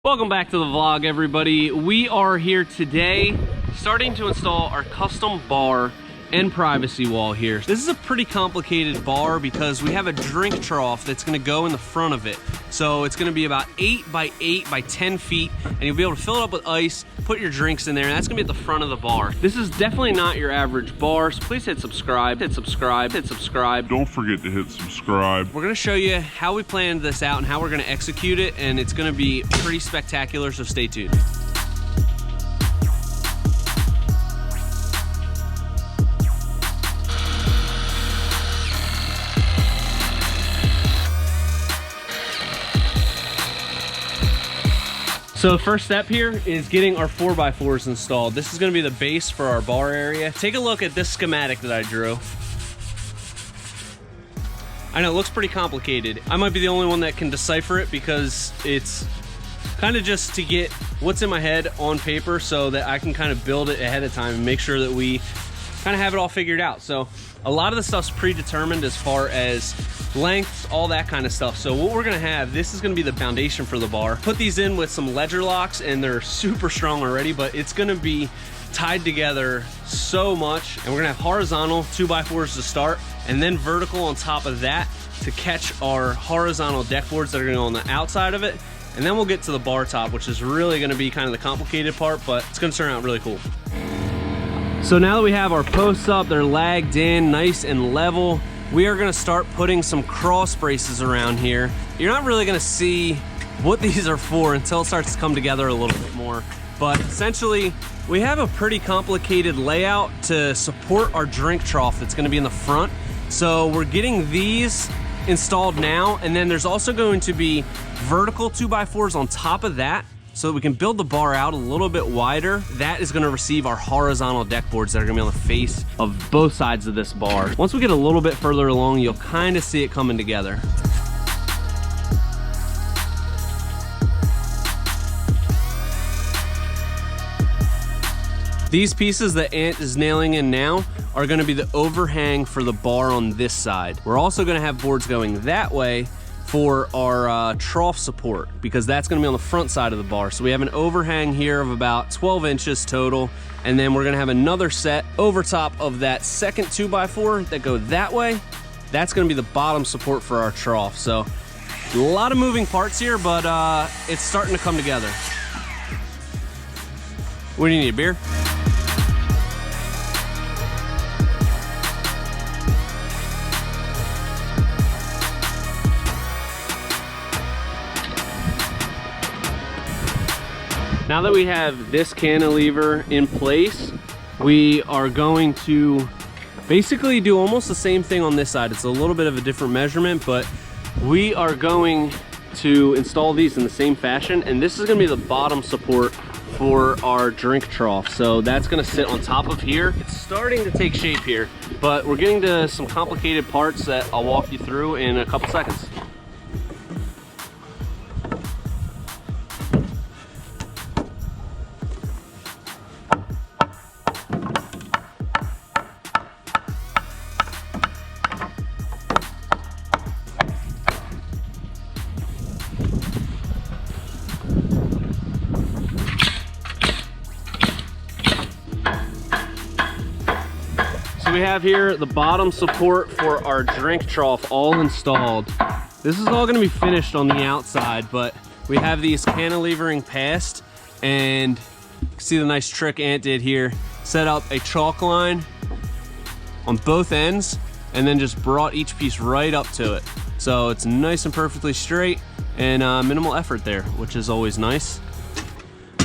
Welcome back to the vlog, everybody. We are here today starting to install our custom bar and privacy wall here. This is a pretty complicated bar because we have a drink trough that's going to go in the front of it. So it's going to be about 8 by 8 by 10 feet, and you'll be able to fill it up with ice, put your drinks in there, and that's going to be at the front of the bar. This is definitely not your average bar, so please hit subscribe, hit subscribe, hit subscribe. Don't forget to hit subscribe. We're going to show you how we planned this out and how we're going to execute it, and it's going to be pretty spectacular, so stay tuned. So the first step here is getting our 4x4s installed. This is going to be the base for our bar area. Take a look at this schematic that I drew. I know it looks pretty complicated. I might be the only one that can decipher it because it's kind of just to get what's in my head on paper so that I can kind of build it ahead of time and make sure that we kind of have it all figured out. So a lot of the stuff's predetermined as far as lengths, all that kind of stuff. So what we're gonna have, this is gonna be the foundation for the bar. Put these in with some ledger locks and they're super strong already, but it's gonna be tied together so much. And we're gonna have horizontal 2x4s to start and then vertical on top of that to catch our horizontal deck boards that are gonna go on the outside of it. And then we'll get to the bar top, which is really gonna be kind of the complicated part, but it's gonna turn out really cool. So now that we have our posts up, they're lagged in, nice and level, we are gonna start putting some cross braces around here. You're not really gonna see what these are for until it starts to come together a little bit more. But essentially, we have a pretty complicated layout to support our drink trough that's gonna be in the front. So we're getting these installed now, and then there's also going to be vertical 2x4s on top of that, so that we can build the bar out a little bit wider. That is gonna receive our horizontal deck boards that are gonna be on the face of both sides of this bar. Once we get a little bit further along, you'll kind of see it coming together. These pieces that Ant is nailing in now are gonna be the overhang for the bar on this side. We're also gonna have boards going that way for our trough support, because that's gonna be on the front side of the bar. So we have an overhang here of about 12 inches total, and then we're gonna have another set over top of that second 2x4 that go that way. That's gonna be the bottom support for our trough. So a lot of moving parts here, but it's starting to come together. What do you need, a beer? Now that we have this cantilever in place, we are going to basically do almost the same thing on this side. It's a little bit of a different measurement, but we are going to install these in the same fashion, and this is gonna be the bottom support for our drink trough. So that's gonna sit on top of here. It's starting to take shape here, but we're getting to some complicated parts that I'll walk you through in a couple seconds. We have here the bottom support for our drink trough all installed. This is all going to be finished on the outside, but we have these cantilevering past, and you can see the nice trick Ant did here. Set up a chalk line on both ends and then just brought each piece right up to it. So it's nice and perfectly straight and minimal effort there, which is always nice.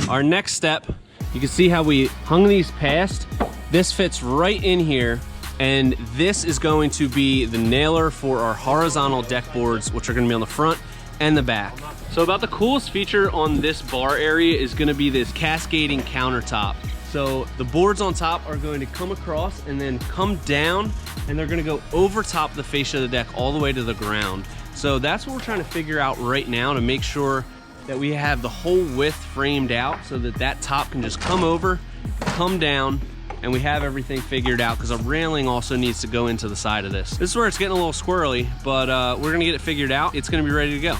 Our next step, you can see how we hung these past. This fits right in here, and this is going to be the nailer for our horizontal deck boards, which are gonna be on the front and the back. So about the coolest feature on this bar area is gonna be this cascading countertop. So the boards on top are going to come across and then come down, and they're gonna go over top the fascia of the deck all the way to the ground. So that's what we're trying to figure out right now to make sure that we have the whole width framed out so that that top can just come over, come down, and we have everything figured out, because a railing also needs to go into the side of this. This is where it's getting a little squirrely, but we're gonna get it figured out. It's gonna be ready to go.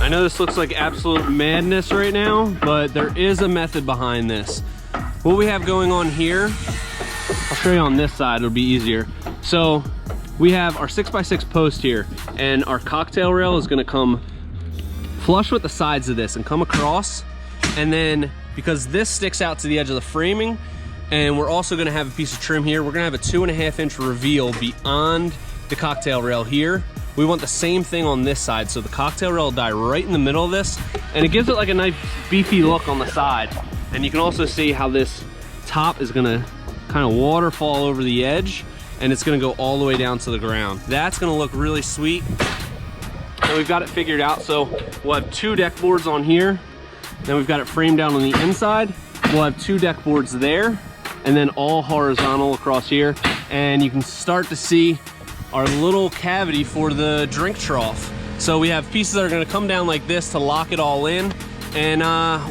I know this looks like absolute madness right now, but there is a method behind this. What we have going on here, I'll show you on this side, it'll be easier. So we have our 6x6 post here, and our cocktail rail is gonna come flush with the sides of this and come across. And then because this sticks out to the edge of the framing, and we're also gonna have a piece of trim here, we're gonna have a 2.5 inch reveal beyond the cocktail rail here. We want the same thing on this side, so the cocktail rail will die right in the middle of this, and it gives it like a nice beefy look on the side. And you can also see how this top is gonna kind of waterfall over the edge, and it's gonna go all the way down to the ground. That's gonna look really sweet. And we've got it figured out, so we'll have 2 deck boards on here, then we've got it framed down on the inside. We'll have 2 deck boards there, and then all horizontal across here. And you can start to see our little cavity for the drink trough. So we have pieces that are gonna come down like this to lock it all in. And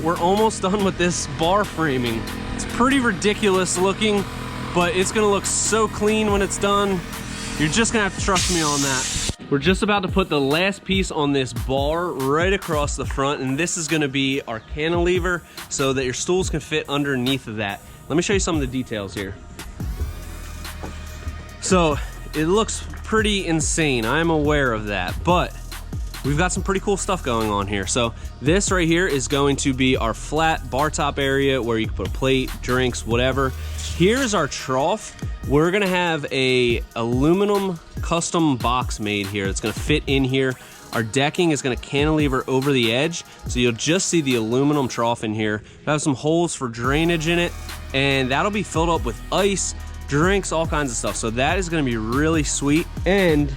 we're almost done with this bar framing. It's pretty ridiculous looking, but it's gonna look so clean when it's done. You're just gonna have to trust me on that. We're just about to put the last piece on this bar right across the front, and this is gonna be our cantilever so that your stools can fit underneath of that. Let me show you some of the details here. So it looks pretty insane, I'm aware of that, but we've got some pretty cool stuff going on here. So this right here is going to be our flat bar top area where you can put a plate, drinks, whatever. Here's our trough. We're gonna have a aluminum custom box made here. It's gonna fit in here. Our decking is gonna cantilever over the edge, so you'll just see the aluminum trough in here. We'll have some holes for drainage in it, and that'll be filled up with ice, drinks, all kinds of stuff. So that is gonna be really sweet. And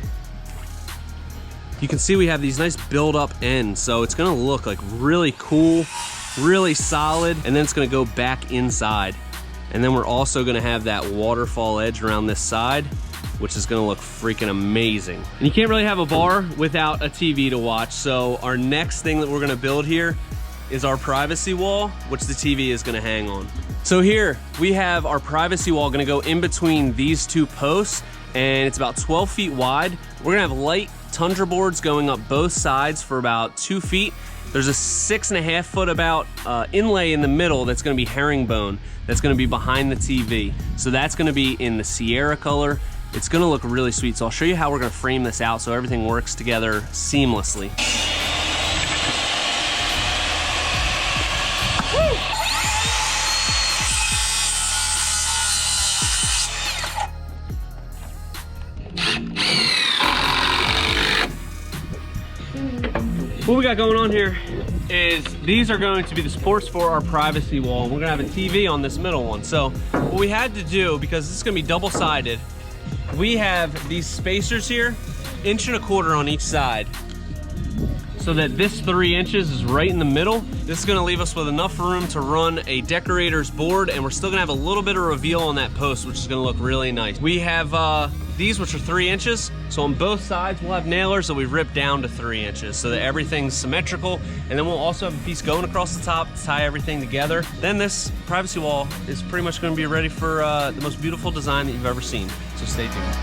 you can see we have these nice build-up ends, so it's gonna look like really cool, really solid, and then it's gonna go back inside. And then we're also gonna have that waterfall edge around this side, which is gonna look freaking amazing. And you can't really have a bar without a TV to watch, so our next thing that we're gonna build here is our privacy wall, which the TV is gonna hang on. So here, we have our privacy wall gonna go in between these 2 posts, and it's about 12 feet wide. We're gonna have light tundra boards going up both sides for about 2 feet. There's a 6.5 foot about inlay in the middle that's gonna be herringbone, that's gonna be behind the TV. So that's gonna be in the Sierra color. It's gonna look really sweet. So I'll show you how we're gonna frame this out so everything works together seamlessly. What we got going on here is these are going to be the supports for our privacy wall. We're gonna have a TV on this middle one. So what we had to do, because this is gonna be double-sided, we have these spacers here, 1.25 inches on each side, so that this 3 inches is right in the middle. This is gonna leave us with enough room to run a decorator's board, and we're still gonna have a little bit of reveal on that post, which is gonna look really nice. We have these, which are 3 inches. So on both sides, we'll have nailers that we rip down to 3 inches so that everything's symmetrical. And then we'll also have a piece going across the top to tie everything together. Then this privacy wall is pretty much gonna be ready for the most beautiful design that you've ever seen. So stay tuned.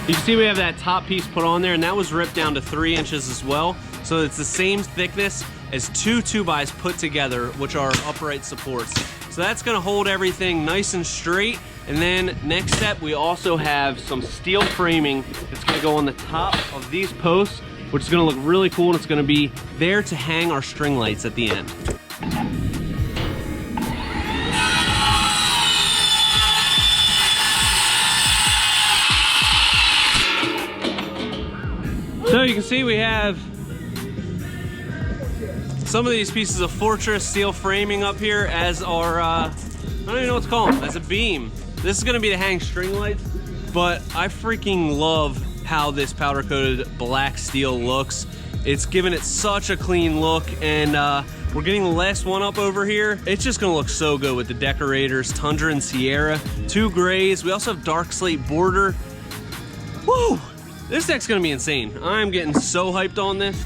You can see we have that top piece put on there, and that was ripped down to 3 inches as well. So it's the same thickness as 2 2x put together, which are upright supports. So that's gonna hold everything nice and straight. And then next step, we also have some steel framing that's gonna go on the top of these posts, which is gonna look really cool, and it's gonna be there to hang our string lights at the end. So you can see we have some of these pieces of Fortress steel framing up here as our, I don't even know what to call them, as a beam. This is gonna be to hang string lights, but I freaking love how this powder coated black steel looks. It's given it such a clean look, and we're getting the last one up over here. It's just gonna look so good with the decorators, Tundra and Sierra, 2 grays. We also have dark slate border. Woo! This deck's gonna be insane. I'm getting so hyped on this.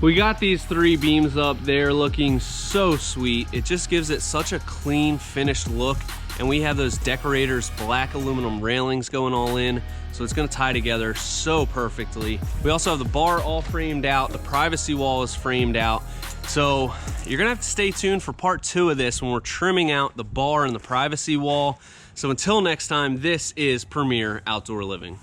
We got these 3 beams up there looking so sweet. It just gives it such a clean, finished look. And we have those Decorators black aluminum railings going all in, so it's gonna tie together so perfectly. We also have the bar all framed out. The privacy wall is framed out. So you're gonna have to stay tuned for part 2 of this when we're trimming out the bar and the privacy wall. So until next time, this is Premier Outdoor Living.